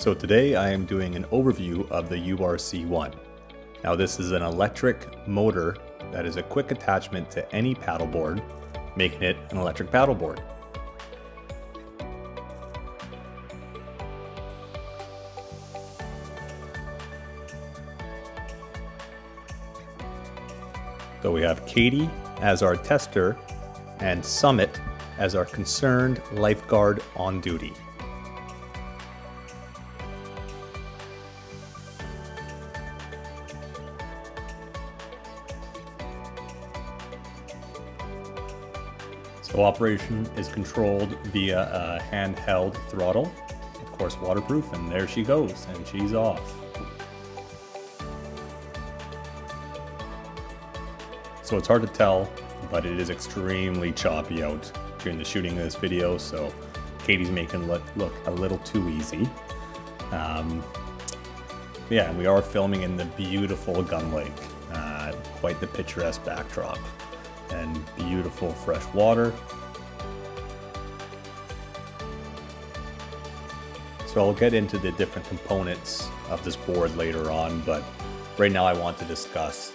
So today I am doing an overview of the URC1. Now this is an electric motor that is a quick attachment to any paddleboard, making it an electric paddleboard. So we have Katie as our tester and Summit as our concerned lifeguard on duty. So operation is controlled via a handheld throttle, of course waterproof, and there she goes, and she's off. So it's hard to tell, but it is extremely choppy out during the shooting of this video, so Katie's making it look a little too easy. Yeah, and we are filming in the beautiful Gun Lake, quite the picturesque backdrop, and beautiful fresh water. So I'll get into the different components of this board later on, but right now I want to discuss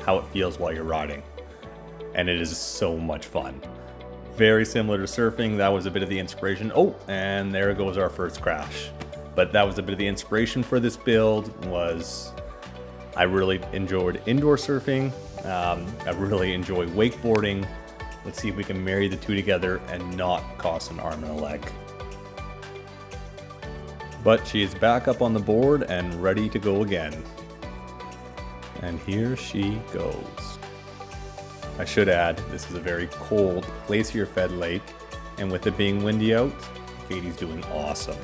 how it feels while you're riding. And it is so much fun. Very similar to surfing. That was a bit of the inspiration. Oh, and there goes our first crash. But that was a bit of the inspiration for this build. Was I really enjoyed indoor surfing. I really enjoy wakeboarding. Let's see if we can marry the two together and not cost an arm and a leg. But she is back up on the board and ready to go again. And here she goes. I should add, this is a very cold, glacier-fed lake, and with it being windy out, Katie's doing awesome.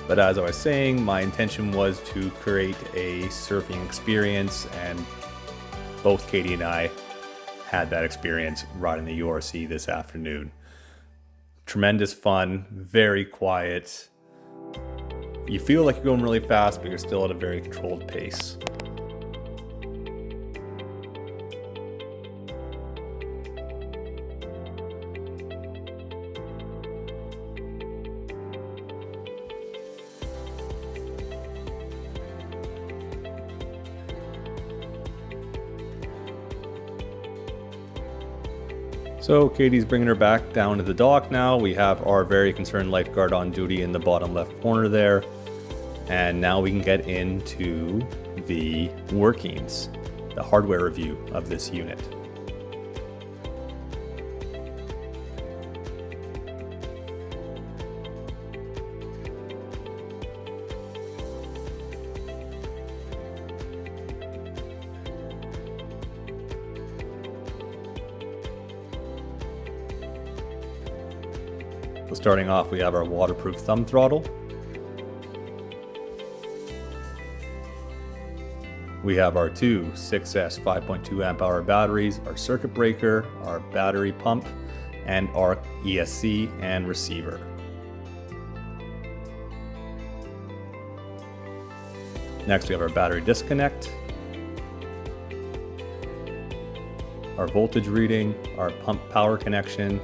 But as I was saying, my intention was to create a surfing experience, and both Katie and I had that experience riding the URC this afternoon. Tremendous fun, very quiet. You feel like you're going really fast, but you're still at a very controlled pace. So Katie's bringing her back down to the dock now. We have our very concerned lifeguard on duty in the bottom left corner there. And now we can get into the workings, the hardware review of this unit. So starting off, we have our waterproof thumb throttle. We have our two 6S 5.2 amp hour batteries, our circuit breaker, our battery pump, and our ESC and receiver. Next, we have our battery disconnect, our voltage reading, our pump power connection,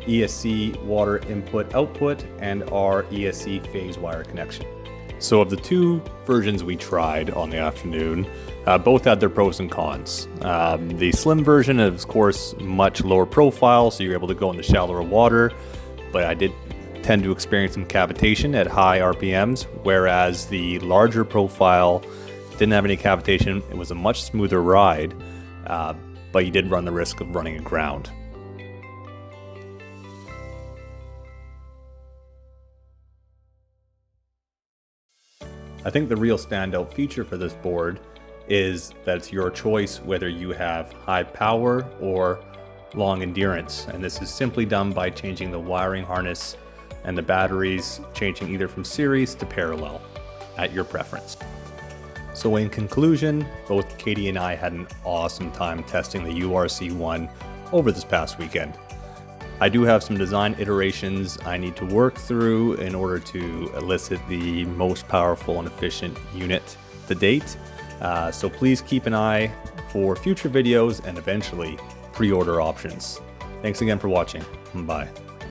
ESC water input output, and our ESC phase wire connection. So of the two versions we tried on the afternoon, both had their pros and cons. The slim version is of course much lower profile, so you're able to go into shallower water, but I did tend to experience some cavitation at high RPMs, whereas the larger profile didn't have any cavitation. It was a much smoother ride, but you did run the risk of running aground. I think the real standout feature for this board is that it's your choice whether you have high power or long endurance, and this is simply done by changing the wiring harness and the batteries, changing either from series to parallel at your preference. So in conclusion, both Katie and I had an awesome time testing the URC1 over this past weekend. I do have some design iterations I need to work through in order to elicit the most powerful and efficient unit to date. So please keep an eye for future videos and eventually pre-order options. Thanks again for watching. Bye.